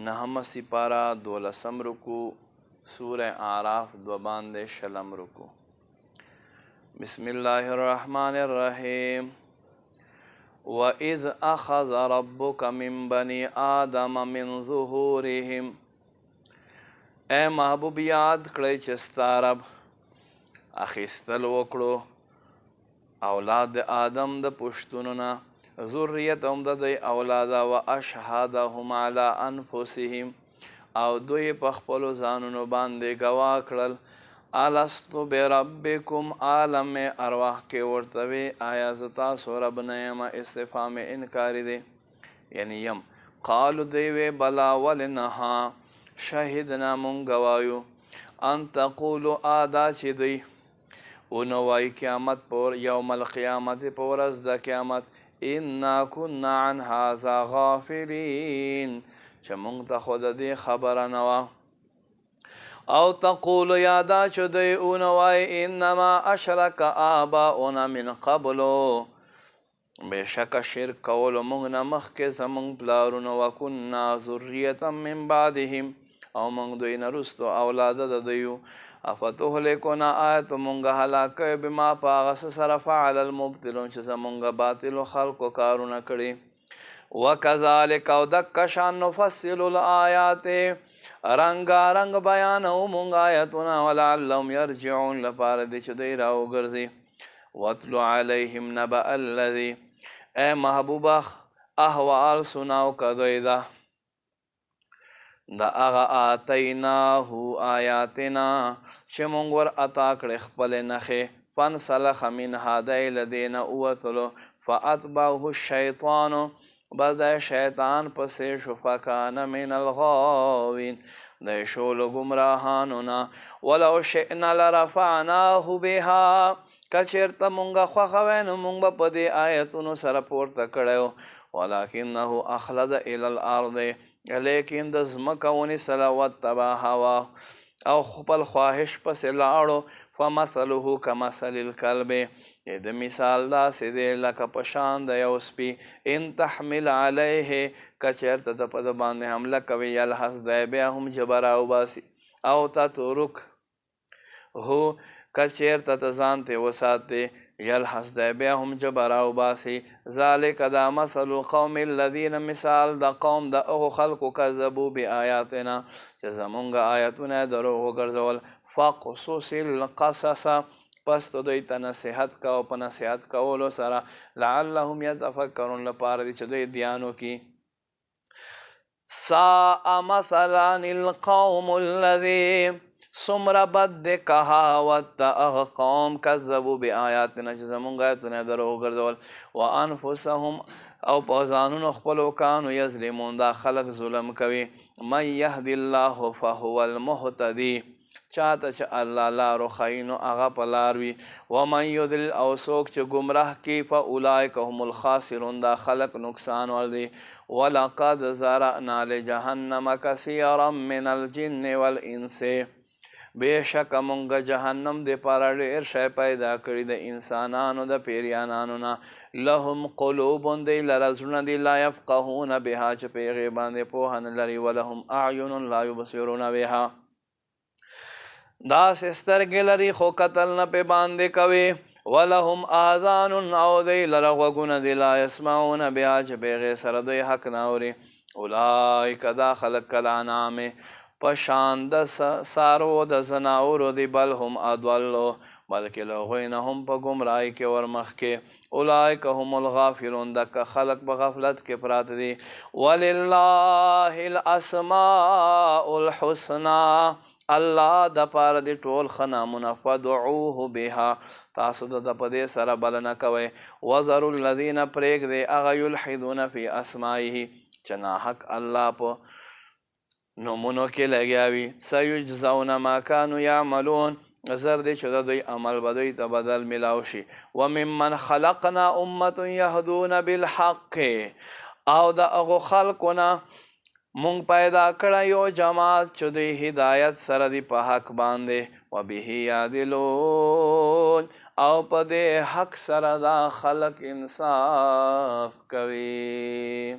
نهم سپارہ 12 رکو سورہ اعراف 2 باندې 6 رکو. بسم الله الرحمن الرحیم. وَإِذْ أَخَذَ رَبُّكَ مِنْ بَنِي آدَمَ مِنْ ظُهُورِهِمْ. اے محبوب یاد کړئ چې ستا رب اخیستل وکړو اولاد د آدم د پشتونو نه، ذریتهم د دوی اولاده، و اشهدهم علی انفسهم او دوی په خپلو ځانونو باندې ګواه کړل الستو بربکم، عالم ارواح کې ورته وی آیا زه تاسو رب نه یم؟ استفهام انکاري دی یعنی یم. قالو دوی وی بلا ولنها شهدنا مونږ ګوایو ان تقولو ادا چې دوی ونوای قیامت پر یوم القیامت په ورځ د قیامت انا كنا عن هذا غافلین چې مونږ ته خو د دې خبره نه وه. او تقولو یادا چې دوی ونوای انما اشرک آباؤنا من قبلو، بېشکه شرک کولو مونږ نه مخکې زمونږ پلارونه، وکنا ذریة من بعدهم او مونږ دوی نه رستو اولاده د دویو. افتهلکنا آیت مونږ هلاک بما په هغه څه سره فعل المبطلون چې زمونږ باطلو خلکو کارونه کړي. وکذلک او دکه شان نفصل الآیات رنګارنګ بیانوو مونږ آیتونه ولعلهم یرجعون لپاره دې چې دوی راوګرځي. واتلو علیهم نبأ الذی، اے محبوبه احوال سناو که دوی ده د هغه آتیناه آیاتنا چې مونږ ور عطا کړې خپلې نښې، فانسلخ منها دی له دې نه ووتلو، فاتبعه الشیطان بس دی شیطان پسې شو، فکان من الغاوین دی شو له ګمراهانو نه. ولو شئنا لرفعناه بها، که چېرته مونږه خوښه وی نو مونږ به په دې آیتونو سره پورته کړی و، ولکنه اخلد الى الارض، لیکن د ځمکه ونیسله، واتبع هواه او خپل خواهش پسې لاړو. فمثله کمثل الکلب، د مثال داسې دی لکه په شان د یو سپي، ان تحمل علیه که چېرته ته په ده باندې حمله کوي، یلحظ دی بیا هم ژبه راوباسي، او تترک هو که چېرته ته ځان ترې وساتې، یلحظ دی بیا هم ژبه راوباسي. ذلک دا مثل قوم الذین، مثال د قوم د هغو خلکو کذبو بآیاتنا چې زمونږ آیتونه یې دروغ وګرځول. فقصص القصص، پس ته دوی ته نصیحت کوه په نصیحت کولو سره، لعلهم یتفکرون لپاره دې چې دوی دیان وکړي. ساء مثلا القوم الذی، څومره بد دی کهاوت د هغه قوم کذبو بآیاتنا چې زمونږ آیتونه یې دروغ وګرځول، وانفسهم او په ځانونو خپلو کانو یظلمون، دا خلک ظلم کوي. من یهد الله فهو المهتدی، چاته چې الله لارو ښیي نو هغه په لار وي. ومن یضلل او څوک چې ګمراه کړي، فاولئک هم الخاسرون، دا خلک نقصان ور دي. ولقد ذرأنا لجهنم کثیرا من الجن والانس، بېشکه مونږ جهنم دپاره ډېر شی پیدا کړي د انسانانو د پیریانانو نه. لهم قلوب، دی لره زړونه دي، لا یفقهون بها چې په هغې باندې پوهه نه لري. ولهم اعین لا یبصرون بها، داسې سترګې لري خو قتل نه پې باندې کوي. ولهم آذان او دی لره غوږونه دي، لا یسمعون بها چې په هغې سره دوی حق نه اوري. اولئک دا خلک کالانعام، په شان د څاروو د زناورو دي، بل هم اضلوا، بلکې له هغوی نه هم په ګمراهۍ کې ورمخکې. اولئک هم الغافلون، دکه خلک په غفلت کې پراته دي. ولله الاسماء الحسنى، الله د پاره د ټول ښه نامونه، فدعوه بها، تاسو د په دې سره بلنه کوئ. وذروا الذین، پرېږدئ هغه یلحدون فی اسمائه چې ناحق الله په نومونو کې لګیا وي. سیجزون ما کانوا یعملون، زر دی چې د دوی عمل به دوی ته بدل میلاو شي. وممن خلقنا امة یهدون بالحق، او د هغو خلکو نه مونږ پیدا کړی یو جماعت چې دوی هدایت سره دی په حق باندې. وبه یعدلون، او په دې حق سره دا خلک انصاف کوي.